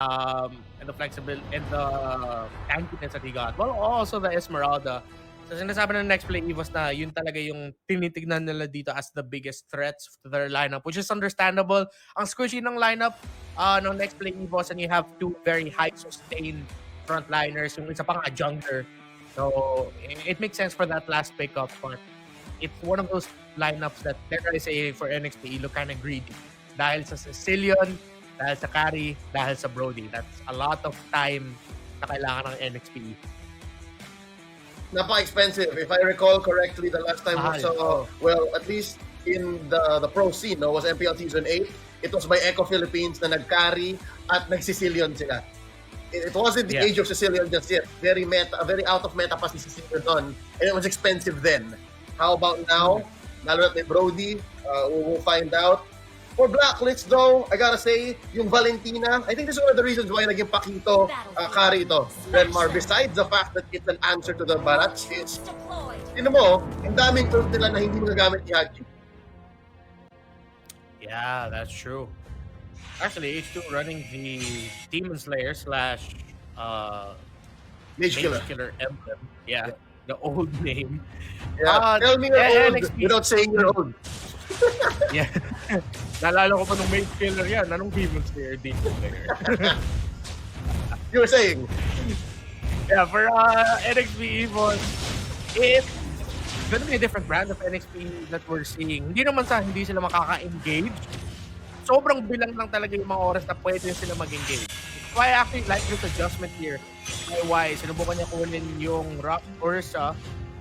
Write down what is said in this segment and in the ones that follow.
and the flexibility and the tankiness that he got. Well, also the Esmeralda. So sinasabi ng NXPE EVOS na yun talaga yung tinitignan nila dito as the biggest threats to their lineup, which is understandable. Ang squishy ng lineup ng NXPE EVOS, and you have two very high sustain frontliners, yung isa pa nga jungler. So it makes sense for that last pickup, but it's one of those lineups that, dare I say, for NXPE look kind of greedy. Dahil sa Sicilian, dahil sa carry, dahil sa Brody. That's a lot of time na kailangan ng NXPE. Napaka-expensive. If I recall correctly, the last time we saw, well, at least in the pro scene, no, was MPL Season 8. It was by Echo Philippines na nag-carry at nag-Sicilian sila. It wasn't the age of Sicilian just yet. Very out of meta pa si Sicilian doon. And it was expensive then. How about now? Lalo na may Brody. We'll find out. For Blacklist though, I gotta say, yung Valentina, I think this is one of the reasons why naging Pakito carry ito, Renmar. Besides the fact that it's an answer to the Barats, is, sino mo, ang daming tools nila na hindi magagamit ni Haji. Yeah, that's true. Actually, H2 running the Demon Slayer / Mage Killer emblem. Yeah, the old name. Yeah, tell me you're old without saying you're old. Yeah. Naalala ko pa nung Mage Killer yan. Anong Demon Slayer? Demon Slayer. You were saying? Yeah, for NXPE EVOS, it's gonna be a different brand of NXPE that we're seeing. Hindi naman sa hindi sila makaka-engage. Sobrang bilang lang talaga yung mga oras na pwede sila mag-engage. That's why I actually like this adjustment here. Why? Sinubukan niya kunin yung Rock Ursa.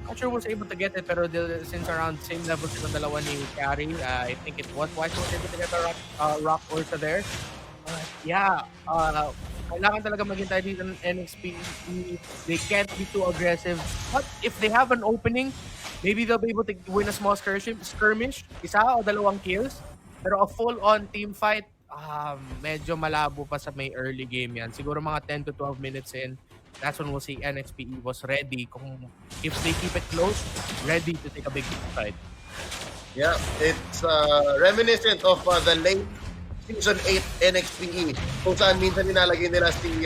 Not sure was able to get it, pero since around same level silang dalawa ni Carry, I think it was wise was able to get the Rock Ursa there. Yeah, kailangan talaga maghintay dito ng NXPE. They can't be too aggressive. But if they have an opening, maybe they'll be able to win a small skirmish, isa o dalawang kills. Pero a full-on team fight, medyo malabo pa sa may early game yan. Siguro mga 10 to 12 minutes in, that's when we'll see NXPE was ready. Kung if they keep it close, ready to take a big fight. Yeah, it's reminiscent of the late Season 8 NXPE. Kung saan minsan nilalagay nila si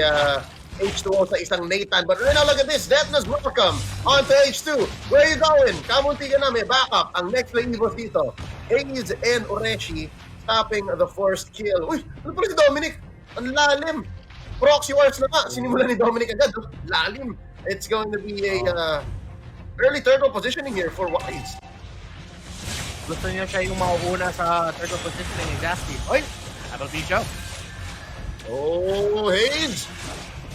H2O sa isang Nathan. But right now, look at this. Detna's welcome on to H2. Where are you going? Kamunti ka na, may backup. Ang next play EVOS dito. Hayes and Oreshi stopping the first kill. Uy, ano pala si Dominic? Ang lalim. Proxy wars na nga. Sinimula ni Dominic agad. Lalim. It's going to be a early turtle positioning here for Wise. Gusto niya siya yung mauuna sa turtle positioning. Exactly. Oy! That'll be Joe. Oh, Hayes!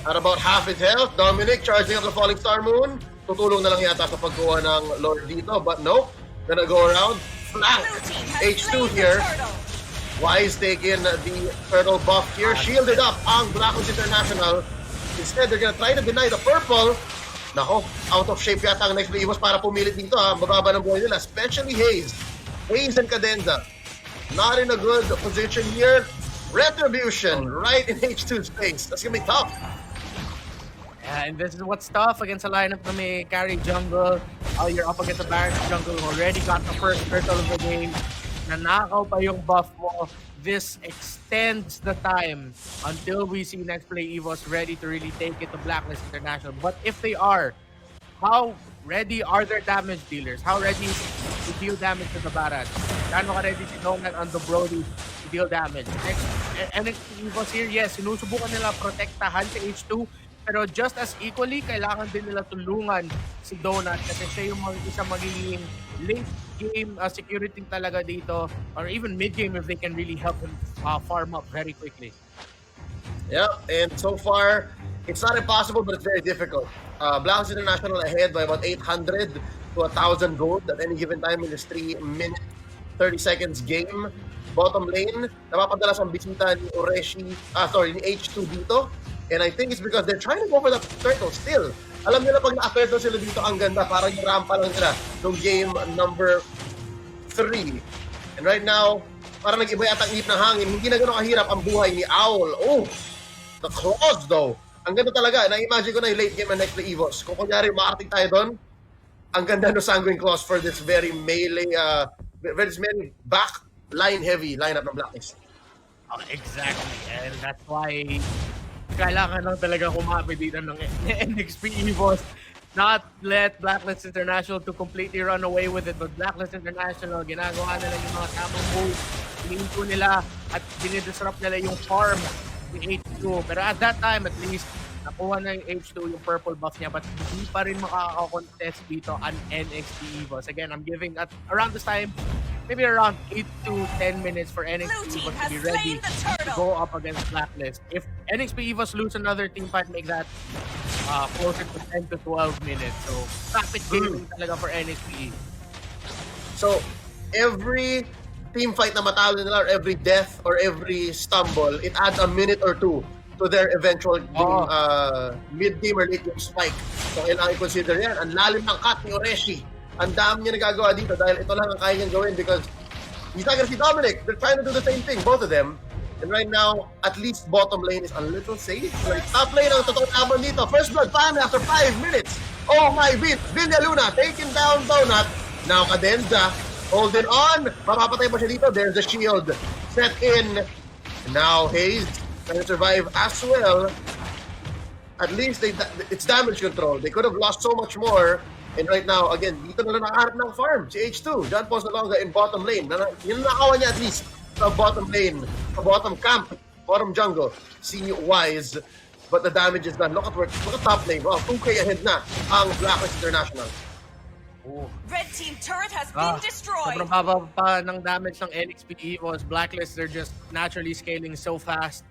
At about half his health, Dominic charging up the Falling Star Moon. Tutulong na lang yata sa pagkuha ng Lord dito, but no. Gonna go around. Flank! H2 here. Wise taking the turtle buff here. Shielded up ang BLACKLIST International. Instead, they're gonna try to deny the purple. Nako, out of shape yata ang next play EVOS para pumilit dito ha. Mababa ng buhay nila, especially Hayes. Hayes and Cadenza. Not in a good position here. Retribution right in H2's face. That's gonna be tough. And this is what's tough against a lineup na may carry jungle. You're up against a Baron jungle who already got the first turtle of the game. Nanakaw pa yung buff mo. This extends the time until we see next play EVOS ready to really take it to BLACKLIST International. But if they are, how ready are their damage dealers? How ready to deal damage to the Baron? Gano'n ka ready si Nomad on the Brody to deal damage? NXPE EVOS here, yes, sinusubukan nila protektahan si H2. Pero just as equally, kailangan din nila tulungan si Donut kasi siya yung isa magiging late game security talaga dito, or even mid game if they can really help him farm up very quickly. Yeah, and so far, it's not impossible, but it's very difficult. BLACKLIST International ahead by about 800 to 1,000 gold at any given time in this 3-minute, 30 seconds game. Bottom lane, napapadalas ang bisita ni ni H2 dito. And I think it's because they're trying to go for the turtle still. Alam nila pag naka-turtle sila dito, ang ganda. Parang yung rampa lang sila nung game number 3. And right now, parang nag-iba yata ang ihip ng hangin. Hindi na gano'ng kahirap ang buhay ni Owl. Oh, the claws though. Ang ganda talaga. Na-imagine ko na yung late game ng next play EVOS. Kung kunyari, maarting tayo doon, ang ganda no Sanguine Claws for this very melee, very back line heavy lineup ng BLACKLIST. Exactly. And that's why kailangan lang talaga kumapit dito ng NXPE EVOS. Not let BLACKLIST International to completely run away with it, but BLACKLIST International, ginagawa nila yung mga tamang moves, ininto nila at dinidisrupt nila yung farm ni H2. Pero at that time, at least, nakuha na yung H2 yung purple buff niya, but hindi pa rin makaka-contest dito ang NXPE EVOS. Again, I'm giving at around this time, maybe around 8 to 10 minutes for NXPE EVOS to be ready to go up against BLACKLIST. If NXPE EVOS lose another team fight, make that closer to 10 to 12 minutes. So, rapid gaming talaga for NXPE. So, every team fight na matalo nila, or every death, or every stumble, it adds a minute or two to their eventual mid-game or late-game spike. So, kailangan i-consider yan. Ang lalim ng cut ni Oreshi. Ang dami niya nagagawa dito dahil ito lang ang kaya niyang gawin because he's not gonna see Dominic. They're trying to do the same thing, both of them. And right now, at least bottom lane is a little safe. Like, top lane ang totoong laban dito. First blood finally after 5 minutes. Oh my beat. Villa Luna taking down Donut. Now Cadenza holding on. Mapapatay pa siya dito. There's the shield set in. Now Hayes can survive as well. At least it's damage control. They could have lost so much more. And right now, again, dito na lang nakaharap ng farm. Si H2. John Paul Salonga in bottom lane. Yun nakawa niya at least. Sa bottom lane, sa bottom camp, bottom jungle, see Wise, but the damage is done. Look at top lane. Wow, 2K ahead na ang BLACKLIST International. Red team turret has been destroyed. Sobrang baba pa ng damage ng NXPE EVOS. BLACKLIST, they're just naturally scaling so fast.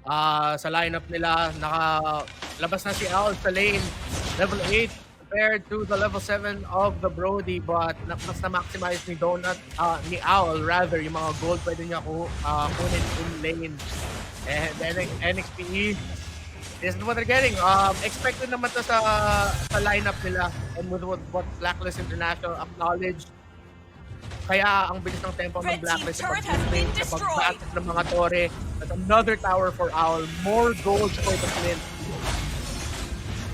Sa lineup nila, nakalabas na si Owl sa lane. Level 8 compared to the level 7 of the Brody, but mas na-maximize ni Donut, ni Owl rather, yung mga gold pwede niya kunin in lane. And then NXPE, this is what they're getting. Expected naman to sa lineup nila, and with what BLACKLIST International acknowledged. Kaya ang bilis ng tempo ng BLACKLIST sa pag-back ng mga tore. That's another tower for Owl. More gold for the Flint.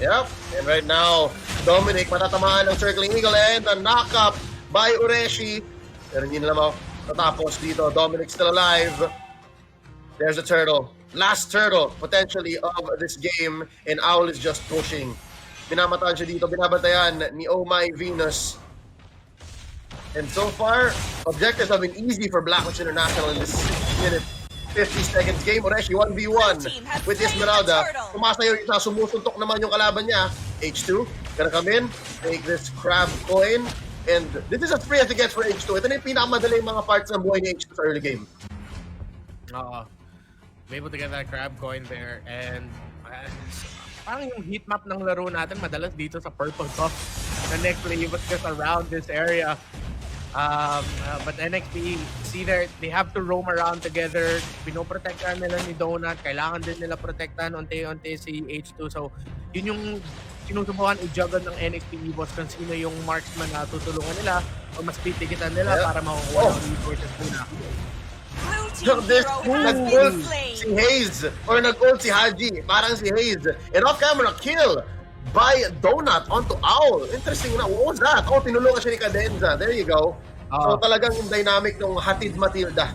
Yep, and right now, Dominic matatamaan ng Circling Eagle and a knock-up by Ureshi. Pero hindi nila matapos dito. Dominic still alive. There's a turtle. Last turtle, potentially, of this game. And Owl is just pushing. Binamataan siya dito. Binabantayan ni Oh My Venus. And so far, objectives have been easy for BLACKLIST International in this 6 minute 50 seconds game. Oreshi 1v1 with Esmeralda. Sumasayo isa, sumusuntok naman yung kalaban niya. H2 gonna come in, take this crab coin, and this is as free as it gets for H2. Ito na yung pinakamadaling mga parts ng buhay ni H2 sa early game. Able to get that crab coin there, and parang yung heat map ng laro natin madalas dito sa purple buff. The next play was just around this area. But NXPE, see there, they have to roam around together. Pinoprotektahan nila ni Donut. Kailangan din nila protektahan unti-unti si H2. So, yun yung sinusubukan i-juggle ng NXPE EVOS kung sino yung marksman na tutulungan nila o mas titikitan nila para makukuha ng resources muna. This nag-ult si Hayes or nag-ult si Haji. Parang si Hayes. And off-camera kill by Donut onto Owl. Interesting na. What was that? Oh, tinulungan siya ni Cadenza. There you go. So talagang yung dynamic ng hatid Matilda.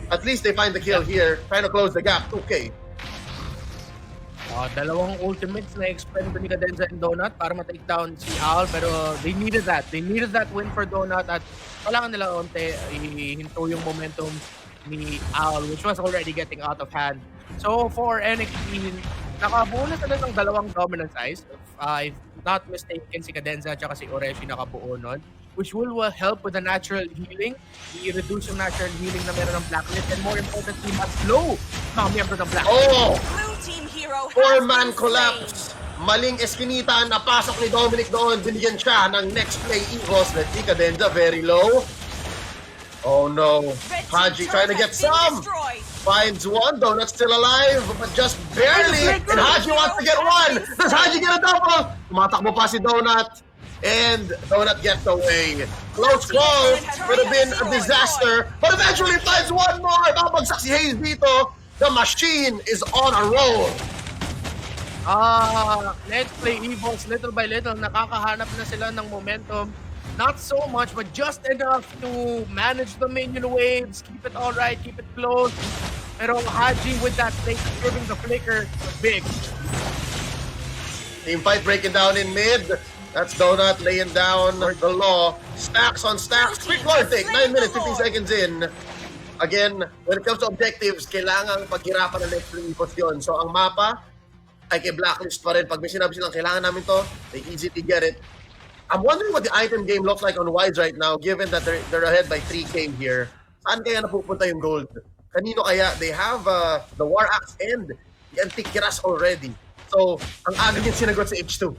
At least they find the kill here. Trying to close the gap. 2K. Dalawang ultimates na expend ni Cadenza and Donut para ma-take down si Owl. Pero they needed that. They needed that win for Donut. At kailangan nila unti ihinto yung momentum ni Owl, which was already getting out of hand. So for NXP, nakabuo na sila ng dalawang dominance eyes. If not mistaken, si Cadenza at si Oreshi nakabuo nun, which will help with the natural healing. I-reduce yung natural healing na meron ng BLACKLIST, and more importantly, mas low mga miyembro ng BLACKLIST. Oh! Four-man collapse. Maling eskinita, napasok ni Dominic doon. Binigyan siya ng next play EVOS. Let's see, Cadenza very low. Oh no, Haji trying to get some. Finds one, Donut's still alive, but just barely. And Haji wants to get one. Does Haji get a double? Tumatakbo pa si Donut. And Donut gets away. Close call. Would have been a disaster. But eventually finds one more. Babagsak si Hayes dito. The machine is on a roll. Let's play EVOS little by little. Nakakahanap na sila ng momentum. Not so much, but just enough to manage the minion waves, keep it all right, keep it close. Pero Haji with that flick, giving the flicker big. Team fight breaking down in mid. That's Donut laying down the law. Stacks on stacks. Quick lord take. 9 minutes, 15 seconds in. Again, when it comes to objectives, kailangan paghirapan ng NXPE EVOS yun. So ang mapa ay kay Blacklist pa rin. Pag may sinabi silang kailangan namin to, they easily get it. I'm wondering what the item game looks like on Wides right now, given that they're ahead by 3K here. Saan kaya napupunta yung gold? Kanino kaya? They have the War Axe and the Antique Kiras already. So, ang aga yung sinagot sa H2.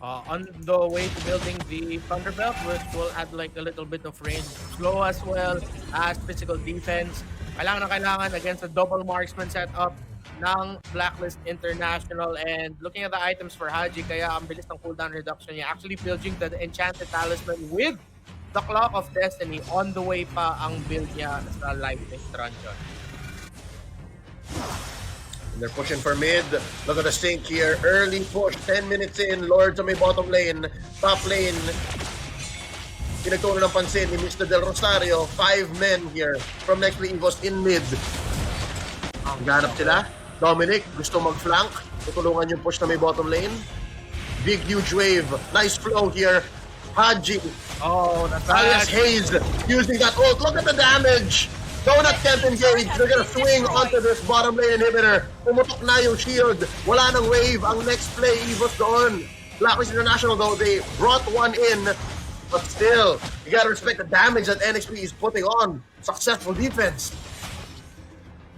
On the way to building the Thunderbelt, which will add like a little bit of range. Slow as well as physical defense. Kailangan na kailangan against the double marksman setup ng Blacklist International. And looking at the items for Haji, kaya ang bilis ng cooldown reduction niya. Actually building the Enchanted Talisman with the Clock of Destiny. On the way pa ang build niya sa Lightning Truncheon. They're pushing for mid. Look at the sync here. Early push. 10 minutes in. Lords on may bottom lane. Top lane. Pinagtunan ng pansin ni Mr. Del Rosario. 5 men here from NXPE EVOS in mid. Ganap sila. Dominic, gusto mag-flank. Tutulungan yung push na may bottom lane. Big, huge wave. Nice flow here. Haji. Oh, that's Alias Hayes using that ult. Look at the damage. Donut can't engage. They're gonna swing onto this bottom lane inhibitor. Pumutok na yung shield. Wala nang wave ang next play EVOS doon. Blacklist International though, they brought one in. But still, you gotta respect the damage that NXP is putting on. Successful defense.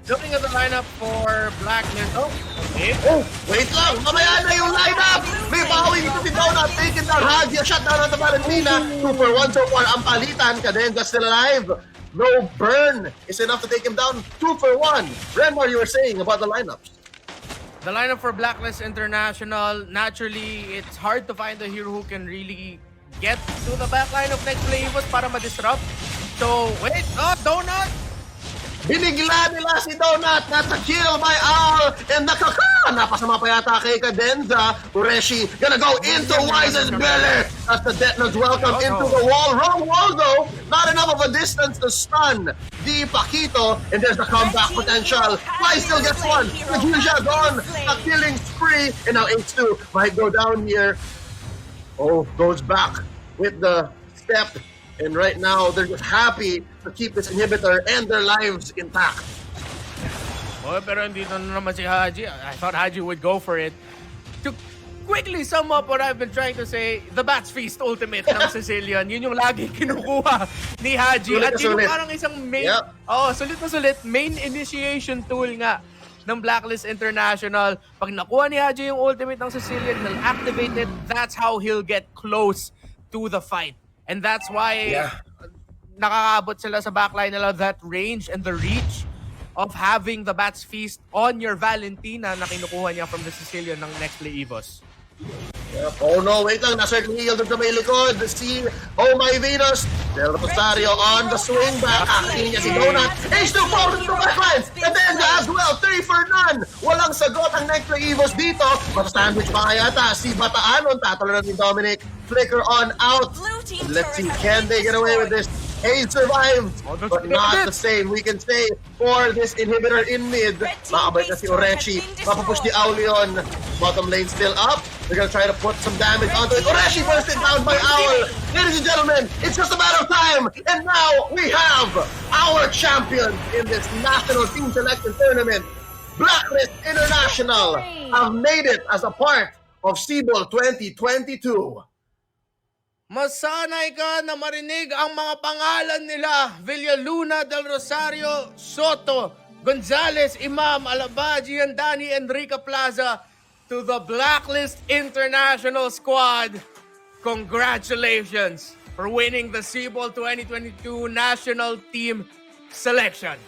Looking at the lineup for Blacklist. Oh, okay. Oh, wait lang. Mamaya na yung lineup. May bawi dito si Donut. Taking down Haji. A shutdown on the Valentina. 2 for 1 so far. Ang palitan. Cadenza still alive. No burn is enough to take him down. 2 for 1. Renmar, you were saying about the lineups. The lineup for Blacklist International, naturally, it's hard to find a hero who can really get to the backline of NXPE EVOS para ma-disrupt. So, wait, Donut! Binigla nila si Donut. That's a kill by Owl. And napasama pa yata kay Cadenza. Ureshi gonna go into Wise's belly. That's the Detners welcome into the wall. Wrong wall though. Not enough of a distance to stun the Paquito. And there's the comeback potential. Wise still gets one. Nagusia gone. A killing spree. And now H2 might go down here. Oh, goes back with the step. And right now, they're just happy to keep this inhibitor and their lives intact. Oh, pero hindi na naman si Haji. I thought Haji would go for it. To quickly sum up what I've been trying to say, the Bats Feast ultimate ng Sicilian, yun yung lagi kinukuha ni Haji. At yun yung parang isang main, sulit na sulit, main initiation tool nga ng Blacklist International. Pag nakuha ni Haji yung ultimate ng Sicilian, he'll activate it. That's how he'll get close to the fight. And that's why nakakaabot sila sa backline nila, that range and the reach of having the Bats Feast on your Valentina na kinukuha niya from the Sicilian ng NXPE EVOS. Yep. Oh no, wait lang. Nasa-circle heal doon sa may likod. Si Oh My Venus. Del Rosario on the swing back. Akitin niya si Donut. H2 forward to the backline. And then as well, 3 for none. Walang sagot ang NXPE EVOS dito. Mata-sandwich pa kaya ata. Si Bataanon. Tatalo na ni Dominic. Flicker on out. Let's see, can they get away with this? Hayes survived, but not the same. We can say for this inhibitor in mid. Makabait na si Oreshi. Mapapush ni Aulion. Bottom lane still up. They're gonna try to put some damage onto it. Oreshi bursted down by Owl. Ladies and gentlemen, it's just a matter of time. And now we have our champion in this national team selection tournament. Blacklist International have made it as a part of SIBOL 2022. Masanay ka na marinig ang mga pangalan nila: Villaluna, Del Rosario, Soto, Gonzalez, Imam, Alaba, Giandani, Enrica Plaza to the Blacklist International squad. Congratulations for winning the SIBOL 2022 National Team Selection.